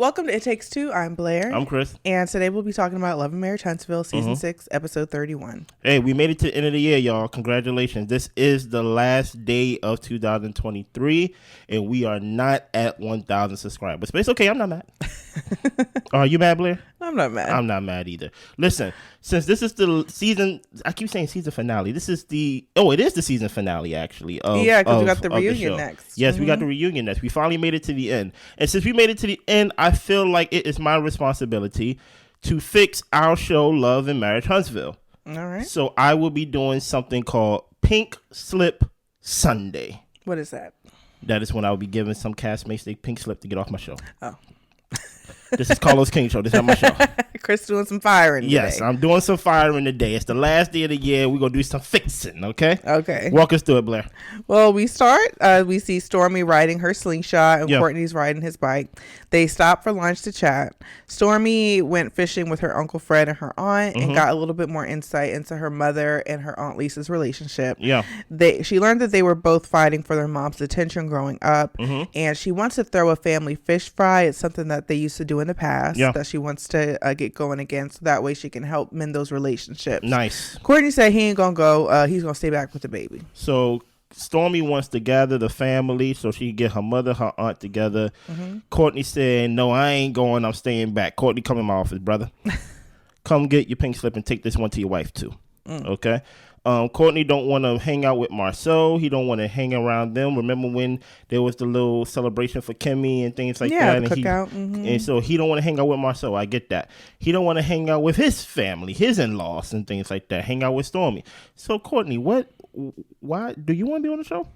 Welcome to It Takes Two. I'm Blair. I'm Chris. And today we'll be talking about Love and Marriage Huntsville, Season 6, Episode 31. Hey, we made it to the end of the year, y'all. Congratulations. This is the last day of 2023, and we are not at 1,000 subscribers. But it's okay. I'm not mad. Are you mad, Blair? I'm not mad. I'm not mad either. Listen, since this is the season, I keep saying season finale. This is it is the season finale, actually. Because we got the reunion next. Yes, we got the reunion next. We finally made it to the end. And since we made it to the end, I feel like it is my responsibility to fix our show, Love and Marriage Huntsville. All right. So I will be doing something called Pink Slip Sunday. What is that? That is when I will be giving some castmates a pink slip to get off my show. Oh. This is Carlos King Show. This is not my show. Chris doing some firing Yes, today. I'm doing some firing today. It's the last day of the year. We're going to do some fixing, okay? Okay. Walk us through it, Blair. Well, we start. We see Stormi riding her slingshot and Courtney's riding his bike. They stop for lunch to chat. Stormi went fishing with her Uncle Fred and her aunt and got a little bit more insight into her mother and her Aunt Lisa's relationship. Yeah. She learned that they were both fighting for their mom's attention growing up. And she wants to throw a family fish fry. It's something that they used to do in the past that she wants to get going again, so that way she can help mend those relationships. Nice. Courtney said he ain't gonna go. He's gonna stay back with the baby. So Stormi wants to gather the family so she can get her mother, her aunt together. Courtney said, no, I ain't going. I'm staying back. Courtney, come in my office, brother. Come get your pink slip and take this one to your wife too. Okay. Courtney don't want to hang out with Marsau. He don't want to hang around them. Remember when there was the little celebration for Kimmi and things like that? The cookout. And so he don't want to hang out with Marsau. I get that. He don't want to hang out with his family, his in-laws and things like that. Hang out with Stormi. So Courtney, why do you want to be on the show?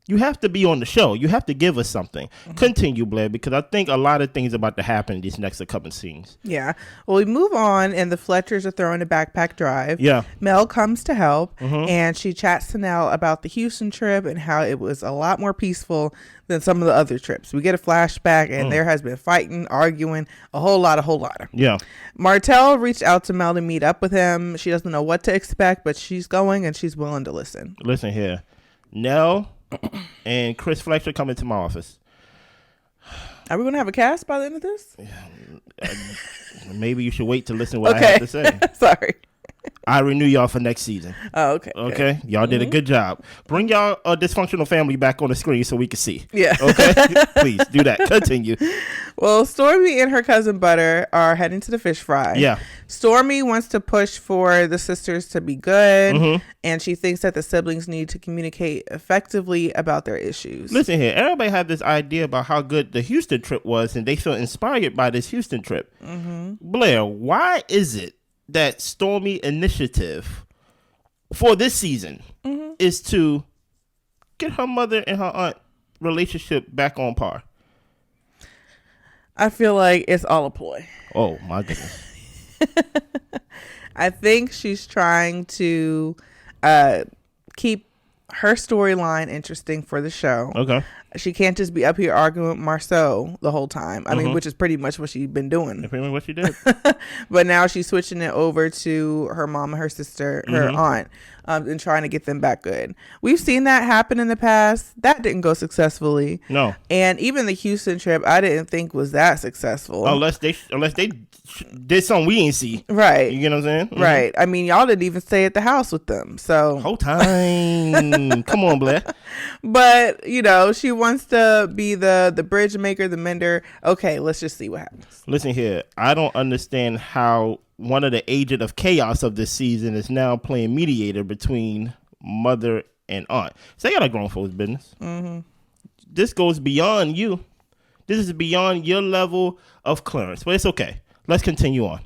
You have to be on the show. You have to give us something. Continue, Blair, because I think a lot of things are about to happen in these next couple of scenes. Yeah. Well, we move on, and the Fletchers are throwing a backpack drive. Yeah. Mel comes to help, and she chats to Nell about the Houston trip and how it was a lot more peaceful than some of the other trips. We get a flashback, and there has been fighting, arguing, a whole lot. Yeah. Martell reached out to Mel to meet up with him. She doesn't know what to expect, but she's going, and she's willing to listen. Listen here. Nell and Chris Fletcher come into my office. Are we going to have a cast by the end of this? Maybe you should wait to listen to what I have to say. Sorry. I renew y'all for next season. Oh, okay. Okay? Good. Y'all did a good job. Bring y'all a dysfunctional family back on the screen so we can see. Yeah. Okay? Please do that. Continue. Well, Stormi and her cousin Butter are heading to the fish fry. Yeah. Stormi wants to push for the sisters to be good, and she thinks that the siblings need to communicate effectively about their issues. Listen here. Everybody had this idea about how good the Houston trip was, and they feel inspired by this Houston trip. Blair, why is it that Stormi initiative for this season is to get her mother and her aunt relationship back on par? I feel like it's all a ploy. Oh my goodness. I think she's trying to keep her storyline interesting for the show. Okay. She can't just be up here arguing with Marsau the whole time. I mean, which is pretty much what she's been doing. That's pretty much what she did. But now she's switching it over to her mom and her sister, her aunt, and trying to get them back good. We've seen that happen in the past. That didn't go successfully. No. And even the Houston trip, I didn't think was that successful. Unless they did something we ain't see. Right. You get what I'm saying? Right. I mean, y'all didn't even stay at the house with them. So whole time. Come on, Blair. But, you know, she wants to be the bridge maker, the mender. Okay, let's just see what happens. Listen here. I don't understand how one of the agent of chaos of this season is now playing mediator between mother and aunt. So they got a grown folks business. This goes beyond you. This is beyond your level of clearance. But it's okay. Let's continue on.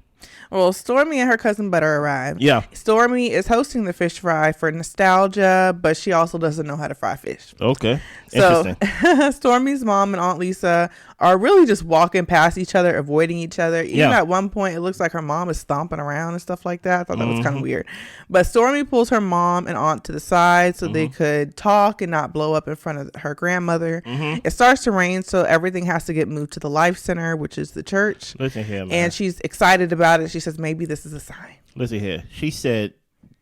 Well, Stormi and her cousin Butter arrive. Yeah. Stormi is hosting the fish fry for nostalgia, but she also doesn't know how to fry fish. Okay. So Interesting. Stormi's mom and Aunt Lisa are really just walking past each other, avoiding each other. Even at one point, it looks like her mom is stomping around and stuff like that. I thought that was kind of weird. But Stormi pulls her mom and aunt to the side so they could talk and not blow up in front of her grandmother. It starts to rain, so everything has to get moved to the Life Center, which is the church. Listen here, man. And she's excited about it. She says, maybe this is a sign. Listen here. She said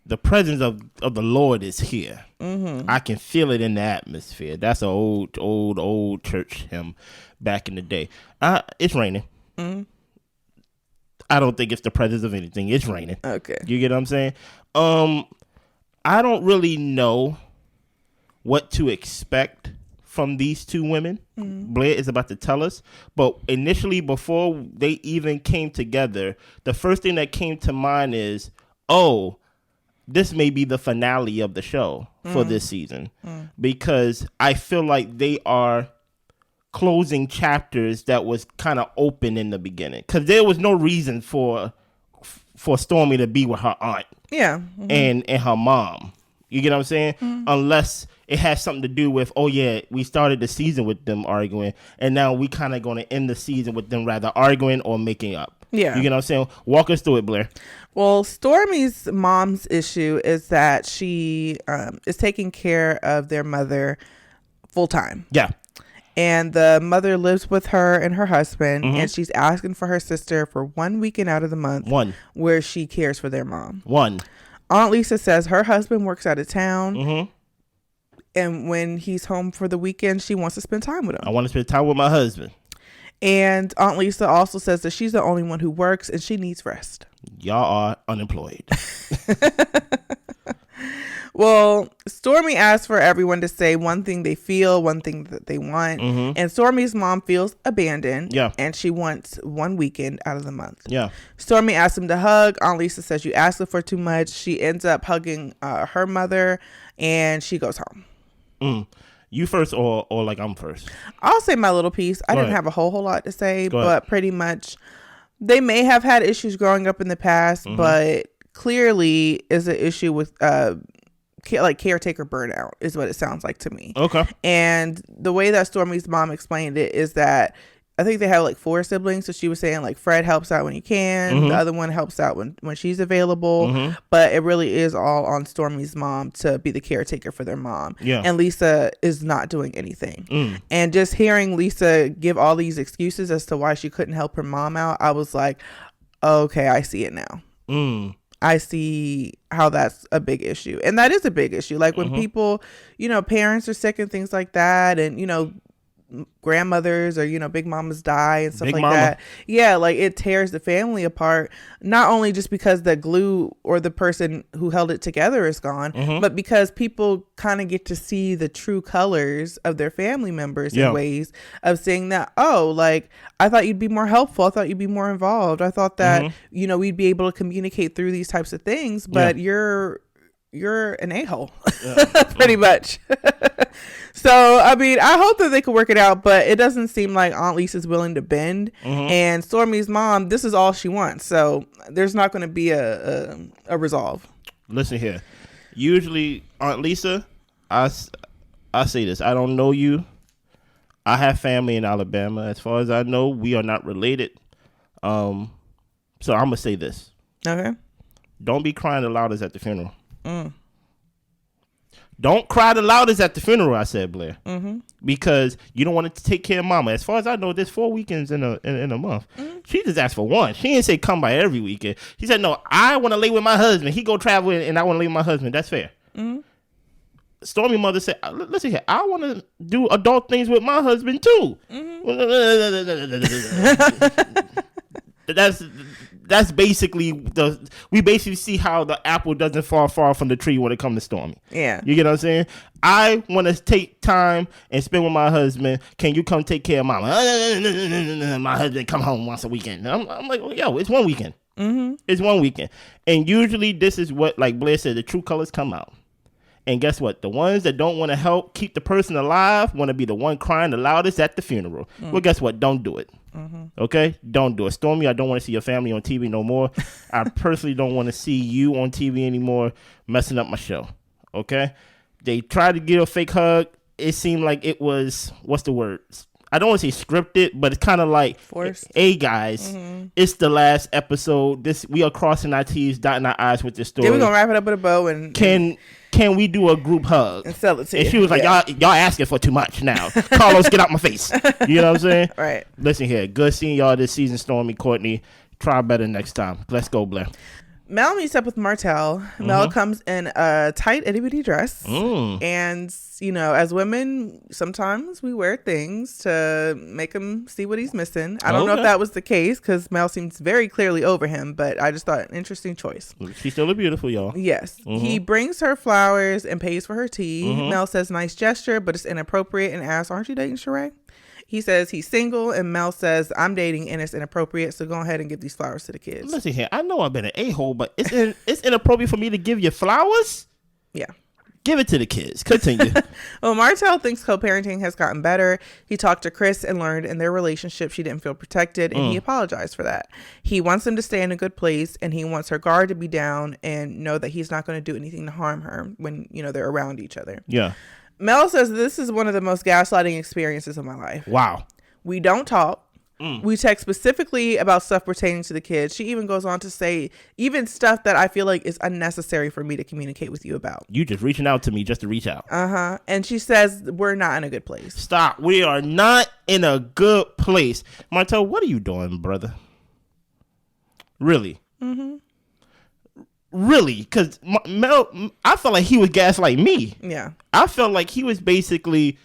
the presence of the Lord is here. Mm-hmm. I can feel it in the atmosphere. That's an old church hymn back in the day. It's raining. Mm-hmm. I don't think it's the presence of anything. It's raining. Okay. You get what I'm saying? I don't really know what to expect from these two women. Mm-hmm. Blair is about to tell us. But initially, before they even came together, the first thing that came to mind is, this may be the finale of the show for this season. Because I feel like they are closing chapters that was kind of open in the beginning. Because there was no reason for Stormi to be with her aunt. Yeah. Mm-hmm. And her mom. You get what I'm saying? Mm-hmm. Unless it has something to do with, we started the season with them arguing, and now we kind of going to end the season with them rather arguing or making up. Yeah. You get what I'm saying? Walk us through it, Blair. Well, Stormi's mom's issue is that she is taking care of their mother full time. Yeah. And the mother lives with her and her husband, and she's asking for her sister for 1 weekend out of the month where she cares for their mom. Aunt Lisa says her husband works out of town, and when he's home for the weekend, she wants to spend time with him. I want to spend time with my husband. And Aunt Lisa also says that she's the only one who works and she needs rest. Y'all are unemployed. Well, Stormi asks for everyone to say one thing they feel, one thing that they want. And Stormi's mom feels abandoned. Yeah. And she wants 1 weekend out of the month. Yeah. Stormi asks him to hug. Aunt Lisa says you asked her for too much. She ends up hugging her mother and she goes home. You first or like I'm first? I'll say my little piece. I didn't have a whole lot to say, but pretty much they may have had issues growing up in the past, but clearly is an issue with like caretaker burnout is what it sounds like to me. Okay. And the way that Stormi's mom explained it is that I think they have like 4 siblings. So she was saying like Fred helps out when he can. The other one helps out when she's available. But it really is all on Stormi's mom to be the caretaker for their mom. Yeah. And Lisa is not doing anything. And just hearing Lisa give all these excuses as to why she couldn't help her mom out, I was like, okay, I see it now. I see how that's a big issue. And that is a big issue. Like when people, parents are sick and things like that, and, grandmothers or, big mamas die and stuff that. Yeah, like it tears the family apart, not only just because the glue or the person who held it together is gone, but because people kind of get to see the true colors of their family members in ways of saying that, like, I thought you'd be more helpful. I thought you'd be more involved. I thought that, we'd be able to communicate through these types of things, but you're an a-hole, pretty much. So, I mean, I hope that they could work it out, but it doesn't seem like Aunt Lisa's willing to bend. And Stormi's mom, this is all she wants. So there's not going to be a resolve. Listen here. Usually, Aunt Lisa, I say this. I don't know you. I have family in Alabama. As far as I know, we are not related. So I'm going to say this. Okay. Don't be crying the loudest at the funeral. Don't cry the loudest at the funeral, I said, Blair. Because you don't want to take care of mama. As far as I know, there's 4 weekends in a month. She just asked for one. She didn't say come by every weekend. She said, no, I want to lay with my husband. He go travel and I want to lay with my husband. That's fair. Stormi mother said, listen here, I want to do adult things with my husband too. That's basically we basically see how the apple doesn't fall far from the tree when it comes to Stormi. Yeah. You get what I'm saying? I want to take time and spend with my husband. Can you come take care of mama? My husband come home once a weekend. I'm like, yo, it's 1 weekend. It's 1 weekend. And usually this is what, like Blair said, the true colors come out. And guess what? The ones that don't want to help keep the person alive want to be the one crying the loudest at the funeral. Well, guess what? Don't do it. Okay? Don't do it. Stormi, I don't want to see your family on TV no more. I personally don't want to see you on TV anymore messing up my show. Okay? They tried to give a fake hug. It seemed like it was, what's the word? I don't want to say scripted, but it's kind of like, forced. Hey guys, it's the last episode. We are crossing our T's, dotting our I's with this story. Yeah, we're gonna wrap it up with a bow and can we do a group hug and sell it to you? And she was like, y'all asking for too much now. Carlos, get out my face. You know what I'm saying? Right. Listen here, good seeing y'all this season, Stormi, Courtney. Try better next time. Let's go, Blair. Mel meets up with Martell. Mel comes in a tight itty-bitty dress. And, you know, as women, sometimes we wear things to make him see what he's missing. I don't know if that was the case because Mel seems very clearly over him, but I just thought an interesting choice. She's still beautiful, y'all. Yes. He brings her flowers and pays for her tea. Mel says, nice gesture, but it's inappropriate, and asks, aren't you dating Sheree? He says he's single, and Mel says, I'm dating and it's inappropriate, so go ahead and give these flowers to the kids. Listen here, I know I've been an a-hole, but it's inappropriate for me to give you flowers? Yeah. Give it to the kids. Continue. Well, Martell thinks co-parenting has gotten better. He talked to Chris and learned in their relationship she didn't feel protected, and he apologized for that. He wants them to stay in a good place, and he wants her guard to be down and know that he's not going to do anything to harm her when, you know, they're around each other. Yeah. Mel says this is one of the most gaslighting experiences of my life. Wow. We don't talk. We text specifically about stuff pertaining to the kids. She even goes on to say even stuff that I feel like is unnecessary for me to communicate with you about. You just reaching out to me just to reach out. And she says we're not in a good place. Stop. We are not in a good place. Martell, what are you doing, brother? Really? Really? Because Mel, I felt like he was gaslighting me. Yeah. I felt like he was basically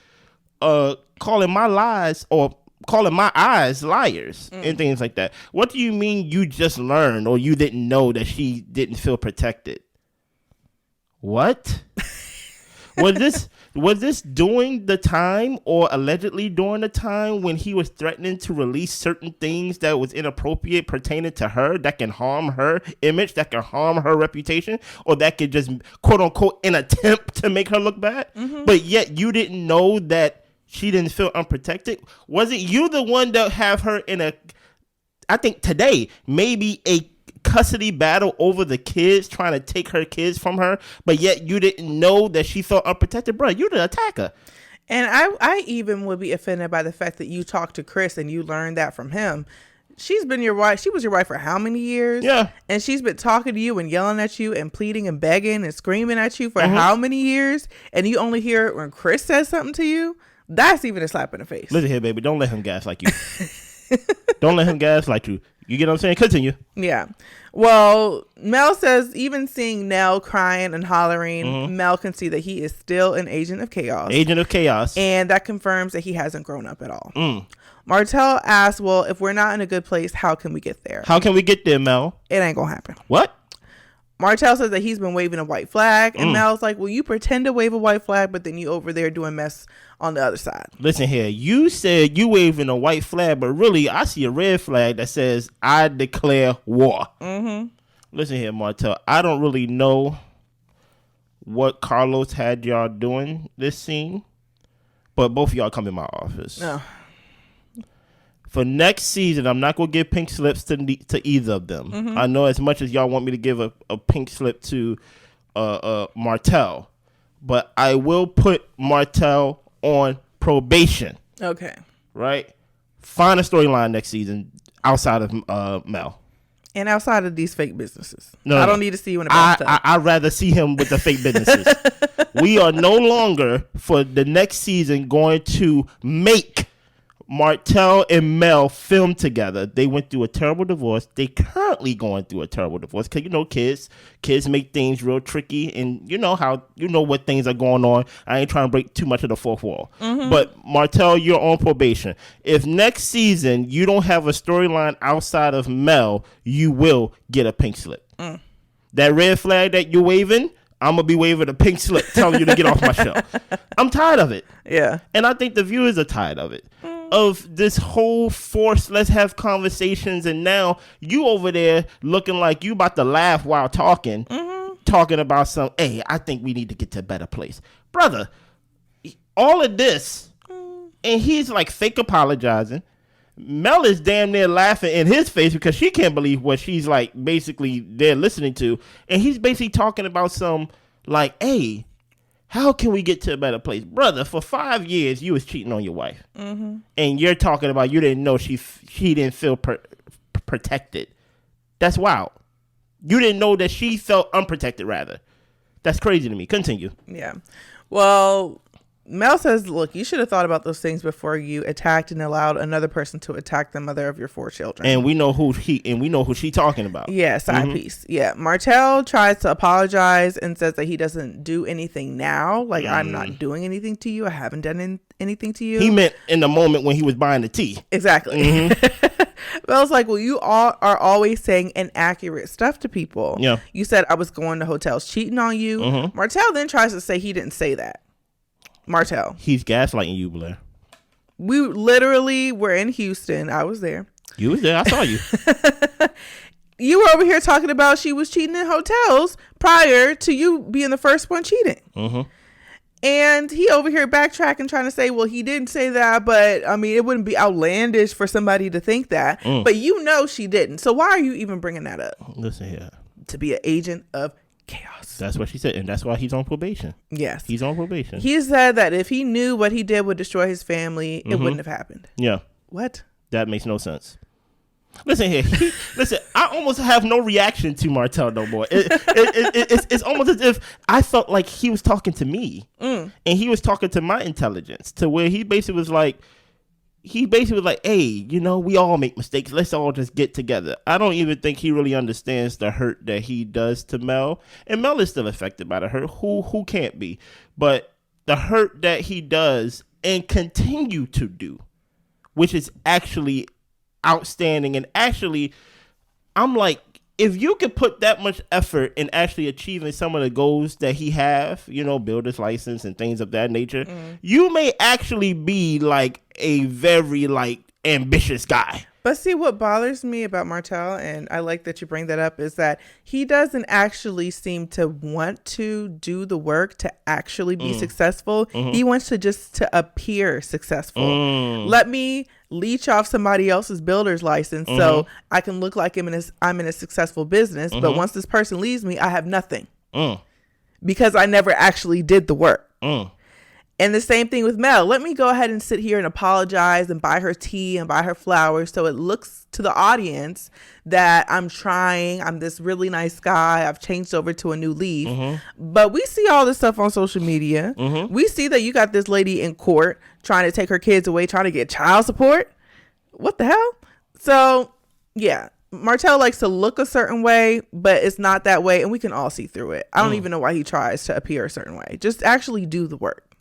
calling my lies or calling my eyes liars and things like that. What do you mean you just learned or you didn't know that she didn't feel protected? What? Was this during the time or allegedly during the time when he was threatening to release certain things that was inappropriate pertaining to her that can harm her image, that can harm her reputation, or that could just quote unquote an attempt to make her look bad? But yet you didn't know that she didn't feel unprotected? Was it you the one that have her in a, I think today, maybe a custody battle over the kids, trying to take her kids from her, but yet you didn't know that she felt unprotected? Bro, you're the attacker. And I even would be offended by the fact that you talked to Chris and you learned that from him. She's been your wife. She was your wife for how many years? Yeah. And she's been talking to you and yelling at you and pleading and begging and screaming at you for how many years? And you only hear it when Chris says something to you? That's even a slap in the face. Listen here, baby. Don't let him gaslight you. Don't let him gaslight you. You get what I'm saying? Continue. Yeah. Well, Mel says even seeing Nell crying and hollering, Mel can see that he is still an agent of chaos. Agent of chaos. And that confirms that he hasn't grown up at all. Martell asks, well, if we're not in a good place, how can we get there? How can we get there, Mel? It ain't gonna happen. What? Martell says that he's been waving a white flag, and Mel's like, well, you pretend to wave a white flag, but then you over there doing mess on the other side. Listen here, you said you waving a white flag, but really I see a red flag that says I declare war. Listen here, Martell, I don't really know what Carlos had y'all doing this scene, but both of y'all come in my office. No. For next season, I'm not going to give pink slips to either of them. I know as much as y'all want me to give a pink slip to Martell, but I will put Martell on probation. Okay. Right? Find a storyline next season outside of Mel. And outside of these fake businesses. No, I don't need to see you in a bathtub. I'd rather see him with the fake businesses. We are no longer, for the next season, going to make Martell and Mel film together. They went through a terrible divorce. They currently going through a terrible divorce because, you know, kids make things real tricky, and you know what things are going on. I ain't trying to break too much of the fourth wall. But Martell, you're on probation. If next season you don't have a storyline outside of Mel, you will get a pink slip. That red flag that you're waving, I'm going to be waving a pink slip telling you to get off my show. I'm tired of it. Yeah. And I think the viewers are tired of it. Of this whole force, let's have conversations, and now you over there looking like you about to laugh while talking about some, hey, I think we need to get to a better place. Brother, all of this, and he's like fake apologizing. Mel is damn near laughing in his face because she can't believe what she's like basically there listening to. And he's basically talking about some like, hey, how can we get to a better place? Brother, for 5 years, you was cheating on your wife. And you're talking about you didn't know she didn't feel protected. That's wild. You didn't know that she felt unprotected, rather. That's crazy to me. Continue. Yeah. Well, Mel says, look, you should have thought about those things before you attacked and allowed another person to attack the mother of your 4 children. And we know who she talking about. Yeah, side piece. Yeah. Martell tries to apologize and says that he doesn't do anything now. Like, I'm not doing anything to you. I haven't done anything to you. He meant in the moment when he was buying the tea. Exactly. Mel's like, well, you all are always saying inaccurate stuff to people. Yeah. You said I was going to hotels cheating on you. Martell then tries to say he didn't say that. Martell. He's gaslighting you, Blair. We literally were in Houston. I was there. You was there. I saw you. You were over here talking about she was cheating in hotels prior to you being the first one cheating. And he over here backtracking, trying to say, well, he didn't say that, but I mean, it wouldn't be outlandish for somebody to think that. But you know she didn't. So why are you even bringing that up? Listen here. To be an agent of chaos. That's what she said. And that's why he's on probation. Yes. He's on probation. He said that if he knew what he did would destroy his family, it wouldn't have happened. Yeah. What? That makes no sense. Listen here. Listen, I almost have no reaction to Martell no more. It's almost as if I felt like he was talking to me. And he was talking to my intelligence, to where he basically was like, hey, you know, we all make mistakes. Let's all just get together. I don't even think he really understands the hurt that he does to Mel. And Mel is still affected by the hurt. Who can't be? But the hurt that he does and continue to do, which is actually outstanding. And actually, I'm like, if you could put that much effort in actually achieving some of the goals that he have, you know, builder's license and things of that nature, you may actually be like a very like ambitious guy. But see, what bothers me about Martell, and I like that you bring that up, is that he doesn't actually seem to want to do the work to actually be successful. He wants to just to appear successful. Let me leech off somebody else's builder's license so I can look like I'm in a successful business. But once this person leaves me, I have nothing because I never actually did the work. And the same thing with Mel. Let me go ahead and sit here and apologize and buy her tea and buy her flowers so it looks to the audience that I'm trying. I'm this really nice guy. I've changed over to a new leaf. But we see all this stuff on social media. We see that you got this lady in court trying to take her kids away, trying to get child support. What the hell? So, yeah. Martell likes to look a certain way, but it's not that way. And we can all see through it. I don't even know why he tries to appear a certain way. Just actually do the work.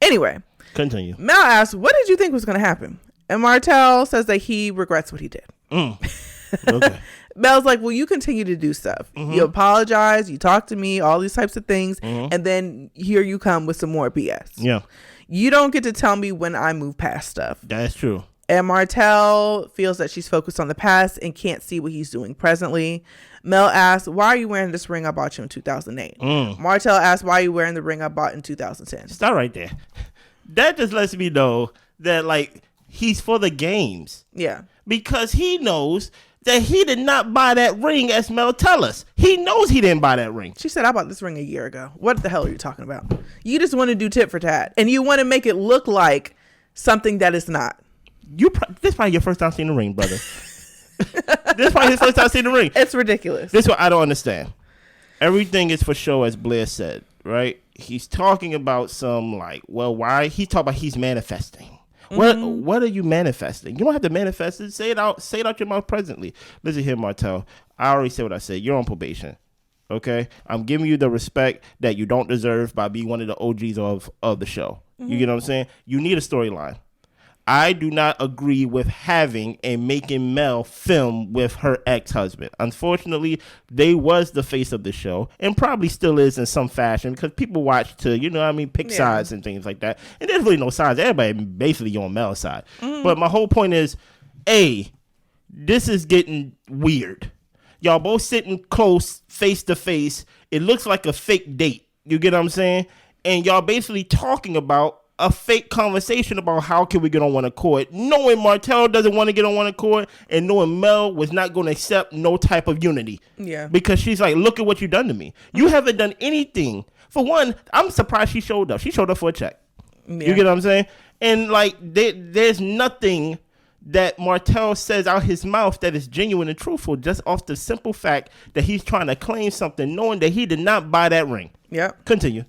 Anyway, continue. Mel asks, what did you think was going to happen? And Martell says that he regrets what he did. Okay. Mel's like, well, you continue to do stuff. You apologize. You talk to me, all these types of things. And then here you come with some more BS. Yeah. You don't get to tell me when I move past stuff. That's true. And Martell feels that she's focused on the past and can't see what he's doing presently. Mel asks, why are you wearing this ring I bought you in 2008? Martell asks, why are you wearing the ring I bought in 2010? Stop right there. That just lets me know that, like, he's for the games. Yeah. Because he knows that he did not buy that ring, as Mel tell us. He knows he didn't buy that ring. She said, I bought this ring a year ago. What the hell are you talking about? You just want to do tit for tat. And you want to make it look like something that it's not. This probably your first time seeing the ring, brother. This is probably his first time seeing the ring. It's ridiculous. This is what I don't understand. Everything is for show, as Blair said, right? He's talking about some like, well, why? He's talking about he's manifesting. What are you manifesting? You don't have to manifest it. Say it out your mouth presently. Listen here, Martell. I already said what I said. You're on probation. Okay? I'm giving you the respect that you don't deserve by being one of the OGs of the show. You get what I'm saying? You need a storyline. I do not agree with having and making Mel film with her ex-husband. Unfortunately, they was the face of the show and probably still is in some fashion because people watch to, you know what I mean, pick sides and things like that. And there's really no sides. Everybody basically on Mel's side. But my whole point is, this is getting weird. Y'all both sitting close, face to face. It looks like a fake date. You get what I'm saying? And y'all basically talking about a fake conversation about how can we get on one accord, knowing Martell doesn't want to get on one accord and knowing Mel was not going to accept no type of unity. Yeah. Because she's like, look at what you done to me. You haven't done anything. For one, I'm surprised she showed up. She showed up for a check. Yeah. You get what I'm saying? And like, there's nothing that Martell says out his mouth that is genuine and truthful, just off the simple fact that he's trying to claim something, knowing that he did not buy that ring. Yeah. Continue.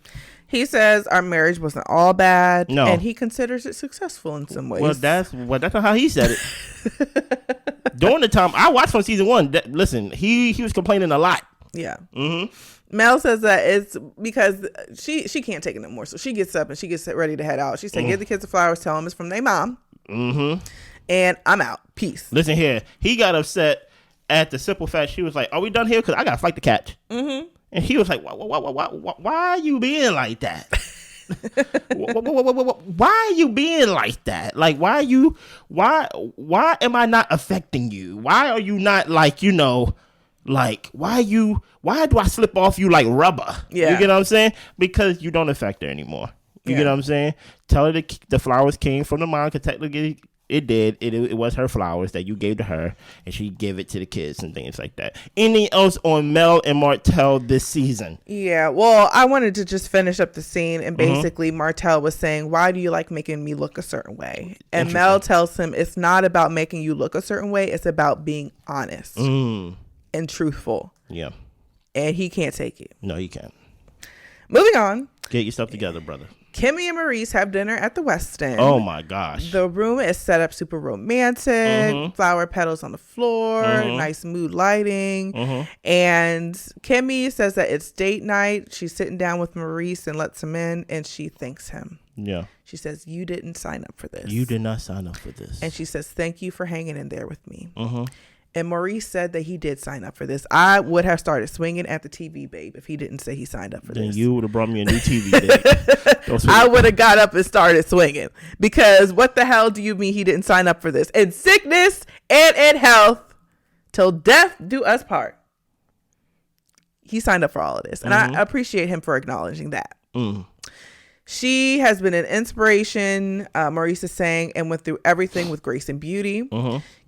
He says our marriage wasn't all bad. No. And he considers it successful in some ways. Well, that's not how he said it. During the time I watched from season 1, listen, he was complaining a lot. Yeah. Mm-hmm. Mel says that it's because she can't take it no more. So she gets up and she gets ready to head out. She said, give the kids the flowers, tell them it's from their mom. Mm-hmm. And I'm out. Peace. Listen here. He got upset at the simple fact she was like, are we done here? Because I got a flight to catch. Mm-hmm. And he was like, why are you being like that? Why are you being like that? Like, why am I not affecting you? Why are you not like, like, why do I slip off you like rubber? Yeah. You get what I'm saying? Because you don't affect her anymore. You get what I'm saying? Tell her the flowers came from the mom, because technically it did. It was her flowers that you gave to her, and she gave it to the kids and things like that. Anything else on Mel and Martell this season? Yeah, well, I wanted to just finish up the scene, and basically Martell was saying, why do you like making me look a certain way? And Mel tells him it's not about making you look a certain way. It's about being honest and truthful. Yeah. And he can't take it. No, he can't. Moving on. Get yourself together, brother. Kimmi and Maurice have dinner at the West End. Oh my gosh. The room is set up super romantic. Flower petals on the floor. Nice mood lighting. And Kimmi says that it's date night. She's sitting down with Maurice and lets him in, and she thanks him. Yeah. She says, you didn't sign up for this. You did not sign up for this. And she says, thank you for hanging in there with me. And Maurice said that he did sign up for this. I would have started swinging at the TV, babe, if he didn't say he signed up for this. Then you would have brought me a new TV, babe. I would have got up and started swinging. Because what the hell do you mean he didn't sign up for this? In sickness and in health, till death do us part. He signed up for all of this. And I appreciate him for acknowledging that. She has been an inspiration, Maurice is saying, and went through everything with grace and beauty.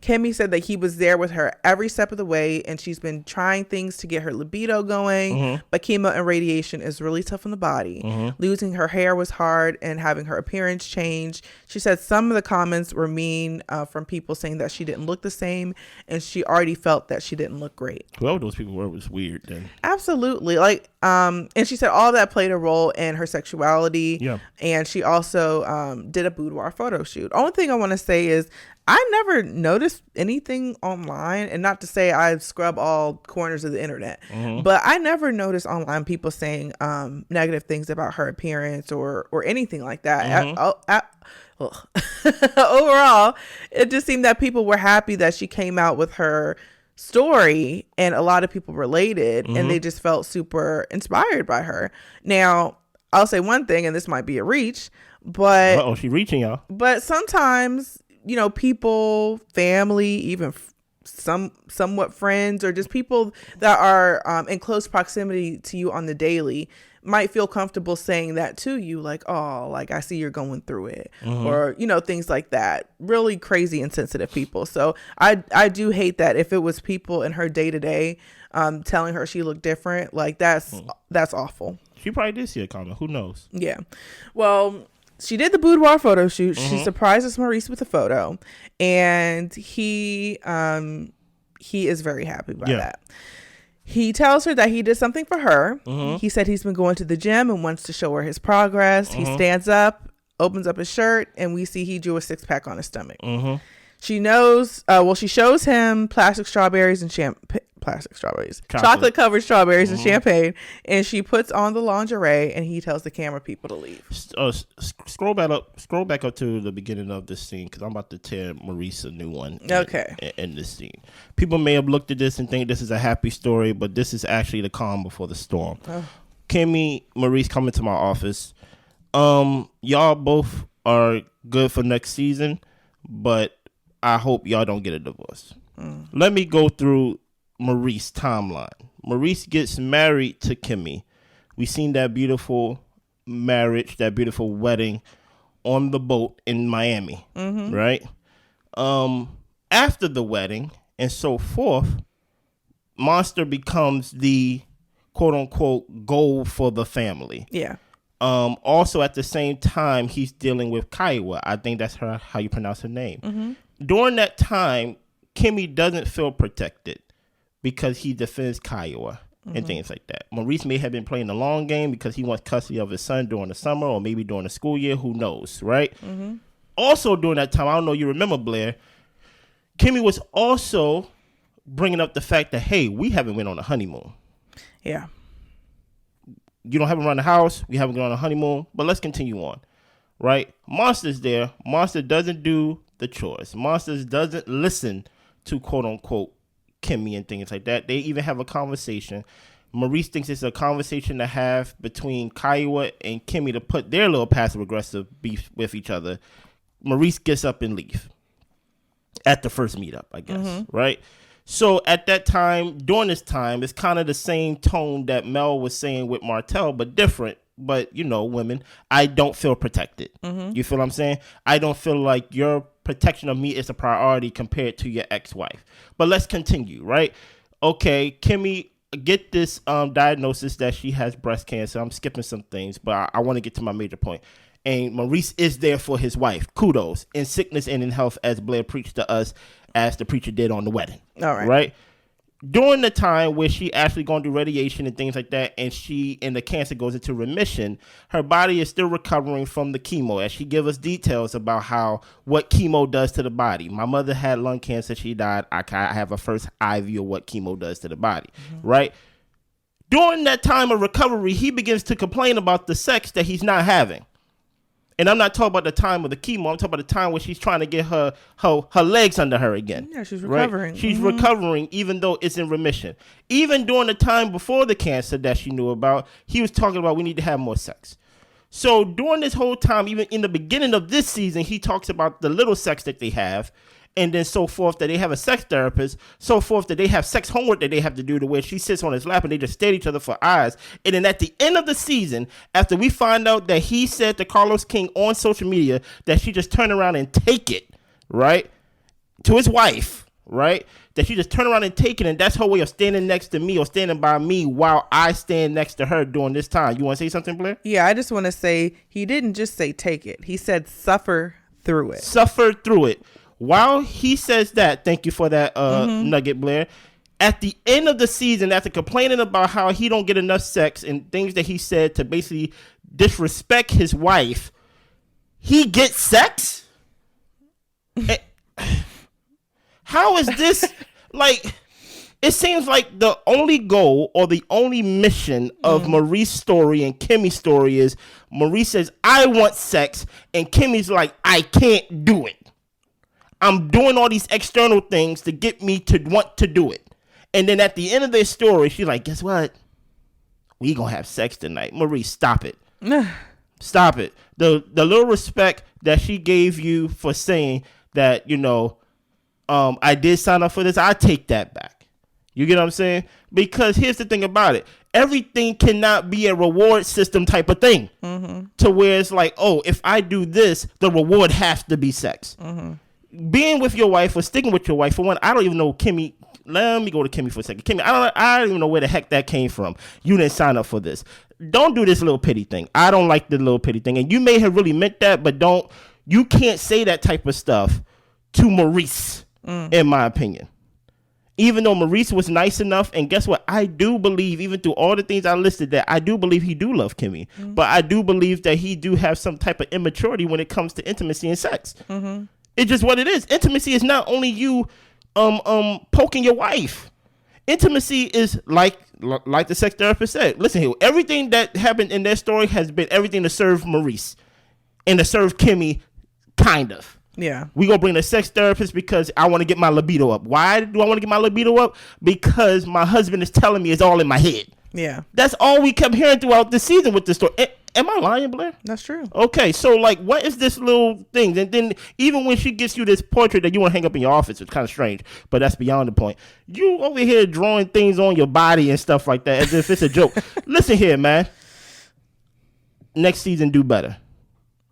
Kimmi said that he was there with her every step of the way, and she's been trying things to get her libido going. But chemo and radiation is really tough on the body. Losing her hair was hard, and having her appearance change. She said some of the comments were mean from people saying that she didn't look the same, and she already felt that she didn't look great. Whoever those people were was weird then. Absolutely. And she said all that played a role in her sexuality. Yeah. And she also did a boudoir photo shoot. Only thing I want to say is I never noticed anything online, and not to say I scrub all corners of the internet, but I never noticed online people saying negative things about her appearance or anything like that. Overall, it just seemed that people were happy that she came out with her story, and a lot of people related, and they just felt super inspired by her. Now, I'll say one thing, and this might be a reach, but she reaching, y'all. But sometimes, people, family, even somewhat friends, or just people that are in close proximity to you on the daily might feel comfortable saying that to you, like, oh, like I see you're going through it, or things like that. Really crazy and sensitive people. So I do hate that if it was people in her day to day telling her she looked different, like that's awful. She probably did see a comment. Who knows? Yeah. Well, she did the boudoir photo shoot. She surprises Maurice with a photo, and he is very happy by that. He tells her that he did something for her. He said he's been going to the gym and wants to show her his progress. He stands up, opens up his shirt, and we see he drew a 6-pack on his stomach. She knows, she shows him chocolate covered strawberries and champagne, and she puts on the lingerie, and he tells the camera people to leave. Scroll back up to the beginning of this scene, because I'm about to tear Maurice a new one. In this scene, people may have looked at this and think this is a happy story, but this is actually the calm before the storm. Kimmi, Maurice coming to my office. Y'all both are good for next season, but I hope y'all don't get a divorce. Let me go through Maurice timeline. Maurice gets married to Kimmi. We seen that beautiful marriage, that beautiful wedding on the boat in Miami, right? After the wedding and so forth, Monster becomes the quote unquote goal for the family. Yeah. Also at the same time, he's dealing with Kiowa. I think that's how you pronounce her name. During that time, Kimmi doesn't feel protected because he defends Kiowa. and things like that. Maurice may have been playing the long game because he wants custody of his son during the summer or maybe during the school year. Who knows, right? Also during that time, I don't know, you remember, Blair, Kimmi was also bringing up the fact that, hey, we haven't went on a honeymoon. Yeah. You don't have him around the house. We haven't gone on a honeymoon. But let's continue on, right? Monster's there. Monster doesn't do the chores. Monster doesn't listen to quote-unquote Kimmi and things like that. They even have a conversation. Maurice thinks it's a conversation to have between Kiowa and Kimmi to put their little passive-aggressive beef with each other. Maurice gets up and leaves at the first meetup, I guess, right? So at that time, during this time, it's kind of the same tone that Mel was saying with Martell, but different. But, you know, women, I don't feel protected. You feel what I'm saying? I don't feel like your protection of me is a priority compared to your ex-wife. But let's continue, right? Okay, Kimmi get this diagnosis that she has breast cancer. I'm skipping some things, but I want to get to my major point. And Maurice is there for his wife. Kudos. In sickness and in health, as Blair preached to us, as the preacher did on the wedding. All right. Right? During the time where she actually going through radiation and things like that, and the cancer goes into remission, her body is still recovering from the chemo. As she gives us details about what chemo does to the body. My mother had lung cancer. She died. I have a first eye view of what chemo does to the body. Right? During that time of recovery, he begins to complain about the sex that he's not having. And I'm not talking about the time of the chemo. I'm talking about the time where she's trying to get her legs under her again. Yeah, she's recovering. Right? She's recovering even though it's in remission. Even during the time before the cancer that she knew about, he was talking about we need to have more sex. So during this whole time, even in the beginning of this season, he talks about the little sex that they have. And then so forth that they have a sex therapist, so forth that they have sex homework that they have to do to where she sits on his lap and they just stare at each other for hours. And then at the end of the season, after we find out that he said to Carlos King on social media that she just turned around and take it, right, to his wife, right, that she just turned around and take it, and that's her way of standing next to me or standing by me while I stand next to her during this time. You want to say something, Blair? Yeah, I just want to say he didn't just say take it. He said suffer through it. Suffer through it. While he says that, thank you for that nugget, Blair. At the end of the season, after complaining about how he don't get enough sex and things that he said to basically disrespect his wife, he gets sex? How is this? Like, it seems like the only goal or the only mission of Maurice's story and Kimmie's story is Maurice says, I want sex, and Kimmie's like, I can't do it. I'm doing all these external things to get me to want to do it. And then at the end of their story, she's like, guess what? We gonna have sex tonight. Maurice, stop it. Stop it. The little respect that she gave you for saying that, you know, I did sign up for this, I take that back. You get what I'm saying? Because here's the thing about it. Everything cannot be a reward system type of thing. To where it's like, oh, if I do this, the reward has to be sex. Being with your wife or sticking with your wife, for one, I don't even know Kimmi. Let me go to Kimmi for a second. Kimmi, I don't even know where the heck that came from. You didn't sign up for this. Don't do this little pity thing. I don't like the little pity thing. And you may have really meant that, but you can't say that type of stuff to Maurice, in my opinion. Even though Maurice was nice enough, and guess what? I do believe, even through all the things I listed, that I do believe he do love Kimmi. But I do believe that he do have some type of immaturity when it comes to intimacy and sex. It's just what it is. Intimacy is not only you poking your wife. Intimacy is like the sex therapist said. Listen here, everything that happened in their story has been everything to serve Maurice and to serve Kimmi, kind of. Yeah. We gonna bring the sex therapist because I want to get my libido up. Why do I want to get my libido up? Because my husband is telling me it's all in my head. Yeah. That's all we kept hearing throughout the season with this story. Am I lying, Blair? That's true. Okay, so like, what is this little thing? And then even when she gets you this portrait that you want to hang up in your office, it's kind of strange, but that's beyond the point. You over here drawing things on your body and stuff like that as if it's a joke. Listen here, man. Next season, do better.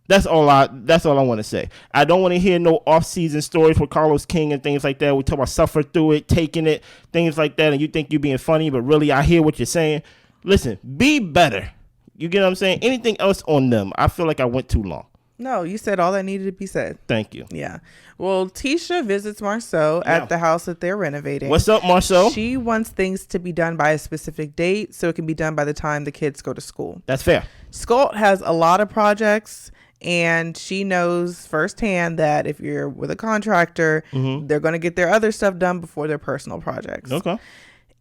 That's all I want to say. I don't want to hear no off-season stories with Carlos King and things like that. We talk about suffer through it, taking it, things like that, and you think you're being funny, but really I hear what you're saying. Listen, be better. You get what I'm saying? Anything else on them, I feel like I went too long. No, you said all that needed to be said. Thank you. Yeah. Well, Tisha visits Marsau at the house that they're renovating. What's up, Marsau? She wants things to be done by a specific date so it can be done by the time the kids go to school. That's fair. Scott has a lot of projects, and she knows firsthand that if you're with a contractor, they're going to get their other stuff done before their personal projects. Okay.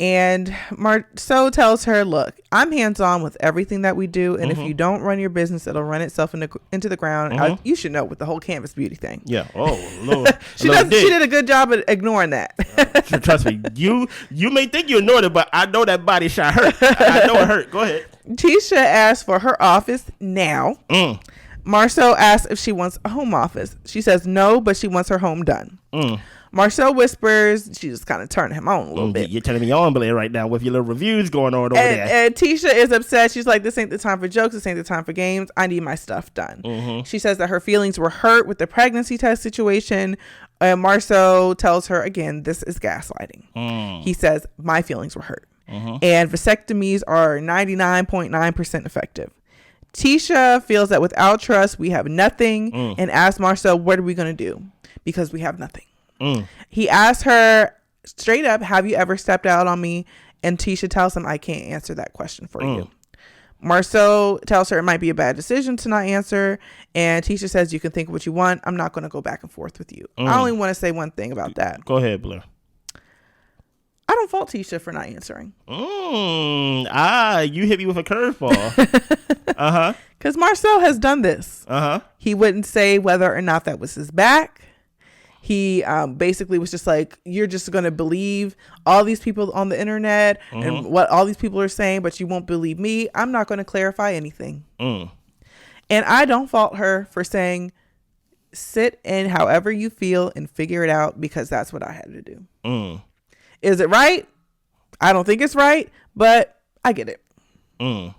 And Marsau tells her, look, I'm hands-on with everything that we do, and if you don't run your business, it'll run itself into the ground. You should know with the whole Canvas Beauty thing. Yeah. Oh, Lord. She did a good job at ignoring that. Trust me. You may think you ignored it, but I know that body shot hurt. I know it hurt. Go ahead. Tisha asked for her office now. Marsau asks if she wants a home office. She says no, but she wants her home done. Marsau whispers, she just kind of turned him on a little bit. You're turning me on, Blair, right now with your little reviews going on over there. And Tisha is upset. She's like, this ain't the time for jokes. This ain't the time for games. I need my stuff done. She says that her feelings were hurt with the pregnancy test situation. And Marsau tells her, again, this is gaslighting. He says, my feelings were hurt. And vasectomies are 99.9% effective. Tisha feels that without trust, we have nothing, and asks Marsau, what are we going to do? Because we have nothing. He asked her straight up, have you ever stepped out on me? And Tisha tells him, I can't answer that question for you. Marsau tells her it might be a bad decision to not answer. And Tisha says, you can think what you want. I'm not going to go back and forth with you. I only want to say one thing about that. Go ahead, Blair. I don't fault Tisha for not answering. You hit me with a curveball. Because Marsau has done this. He wouldn't say whether or not that was his back. He basically was just like, you're just going to believe all these people on the internet and what all these people are saying, but you won't believe me. I'm not going to clarify anything. And I don't fault her for saying, sit in however you feel and figure it out, because that's what I had to do. Is it right? I don't think it's right, but I get it. Can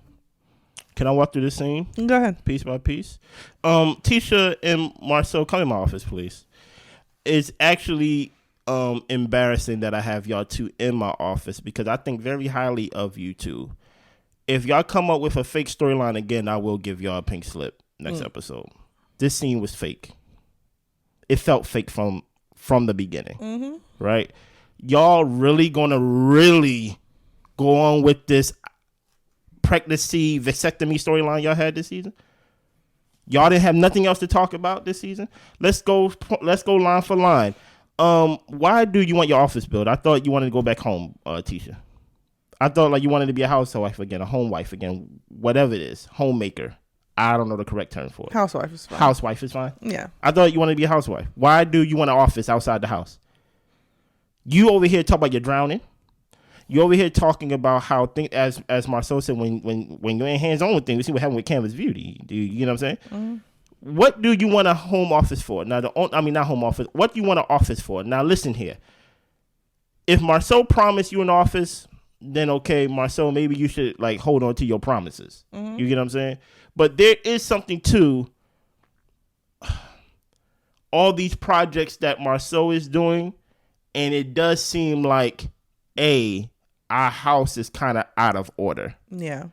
I walk through this scene? Go ahead. Piece by piece. Tisha and Marsau, come in my office, please. It's actually embarrassing that I have y'all two in my office, because I think very highly of you two. If y'all come up with a fake storyline again, I will give y'all a pink slip next episode. This scene was fake. It felt fake from the beginning, right? Y'all really gonna go on with this pregnancy vasectomy storyline y'all had this season? Y'all didn't have nothing else to talk about this season? Let's go line for line. Why do you want your office built? I thought you wanted to go back home, Tisha. I thought like you wanted to be a housewife again, a home wife again, whatever it is, homemaker. I don't know the correct term for it. Housewife is fine. Housewife is fine? Yeah. I thought you wanted to be a housewife. Why do you want an office outside the house? You over here talk about you're drowning. You over here talking about how things, as Marsau said, when you're in hands-on with things, we see what happened with Canvas Beauty. You know what I'm saying? What do you want a home office for? Now, not home office. What do you want an office for? Now, listen here. If Marsau promised you an office, then okay, Marsau, maybe you should like hold on to your promises. You get what I'm saying? But there is something to all these projects that Marsau is doing, and it does seem like our house is kind of out of order. Yeah.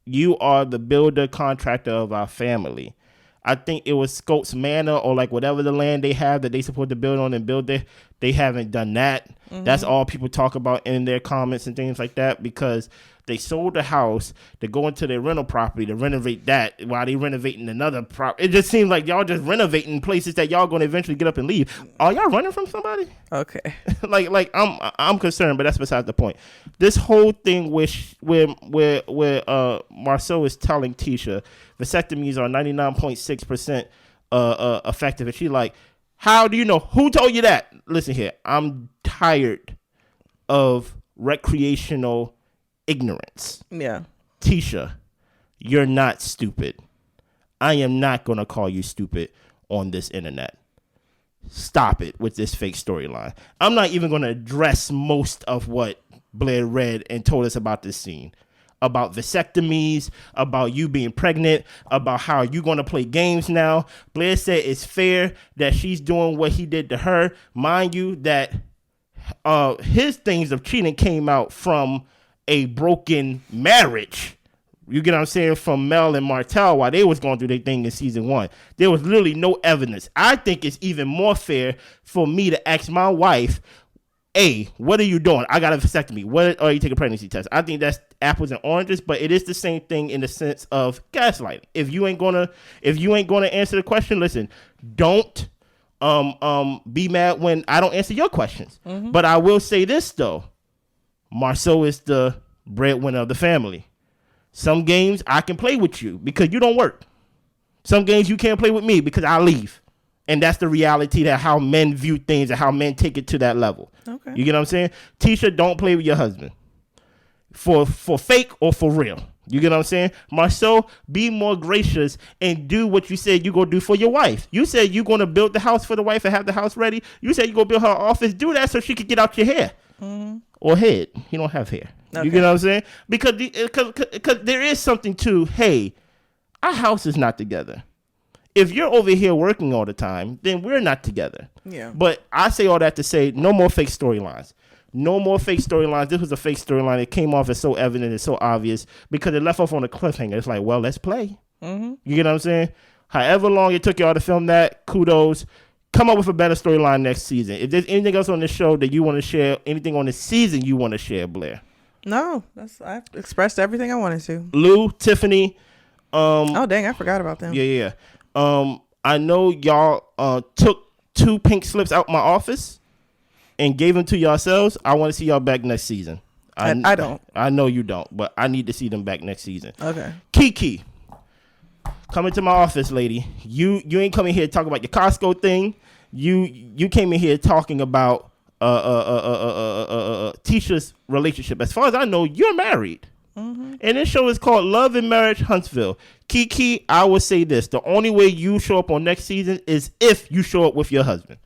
You are the builder contractor of our family. I think it was Scott's Manor or like whatever the land they have that they supposed to build on and build there. They haven't done that. That's all people talk about in their comments and things like that, because they sold the house to go into their rental property to renovate that while they renovating another property. It just seems like y'all just renovating places that y'all going to eventually get up and leave. Are y'all running from somebody? Okay. like I'm concerned, but that's besides the point. This whole thing where Marsau is telling Tisha vasectomies are 99.6% effective, and she like, how do you know? Who told you that? Listen here, I'm tired of recreational ignorance. Yeah. Tisha, you're not stupid. I am not going to call you stupid on this internet. Stop it with this fake storyline. I'm not even going to address most of what Blair read and told us about this scene. About vasectomies, about you being pregnant, about how you going to play games now. Blair said it's fair that she's doing what he did to her. Mind you that his things of cheating came out from a broken marriage, You get what I'm saying? From Mel and Martell while they was going through their thing in season 1. There was literally no evidence. I think it's even more fair for me to ask my wife, hey, what are you doing? I got a vasectomy. What are you taking a pregnancy test? I think that's apples and oranges, but it is the same thing in the sense of gaslighting. If you ain't gonna answer the question, listen, don't be mad when I don't answer your questions. Mm-hmm. But I will say this though. Marsau is the breadwinner of the family. Some games I can play with you because you don't work. Some games you can't play with me because I leave. And that's the reality that how men view things and how men take it to that level. Okay. You get what I'm saying? Tisha, don't play with your husband. For fake or for real. You get what I'm saying? Marsau, be more gracious and do what you said you're going to do for your wife. You said you're going to build the house for the wife and have the house ready. You said you're going to build her office. Do that so she can get out your hair. Mm-hmm. Or head. You don't have hair. Okay. You get what I'm saying? Because there is something to, hey, our house is not together. If you're over here working all the time, then we're not together. Yeah. But I say all that to say no more fake storylines. No more fake storylines. This was a fake storyline. It came off as so evident and so obvious because it left off on a cliffhanger. It's like, well, let's play. Mm-hmm. You get what I'm saying? However long it took y'all to film that, kudos. Come up with a better storyline next season. If there's anything else on the show that you want to share, anything on the season you want to share, Blair? No, I've expressed everything I wanted to. Lou, Tiffany. Oh, dang, I forgot about them. Yeah. I know y'all took 2 pink slips out my office and gave them to yourselves. I want to see y'all back next season. I don't. I know you don't, but I need to see them back next season. Okay. Keke, come into my office, lady. You ain't coming here to talk about your Costco thing. You came in here talking about Tisha's relationship. As far as I know, you're married. Mm-hmm. And this show is called Love and Marriage Huntsville. Keke, I would say this. The only way you show up on next season is if you show up with your husband.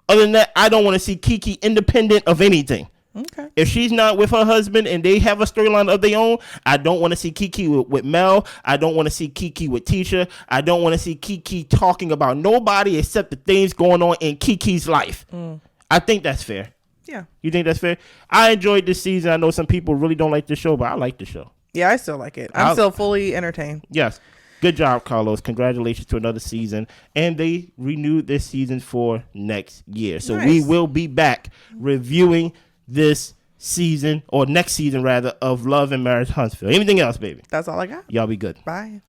Other than that, I don't want to see Keke independent of anything. Okay. If she's not with her husband and they have a storyline of their own, I don't want to see Keke with Mel. I don't want to see Keke with Tisha. I don't want to see Keke talking about nobody except the things going on in Keke's life. I think that's fair. Yeah. You think that's fair? I enjoyed this season. I know some people really don't like the show, but I like the show. Yeah, I still like it. I'm still fully entertained. Yes. Good job, Carlos. Congratulations to another season. And they renewed this season for next year. So nice. We will be back reviewing this season, or next season rather, of Love and Marriage Huntsville. Anything else, baby? That's all I got. Y'all be good. Bye.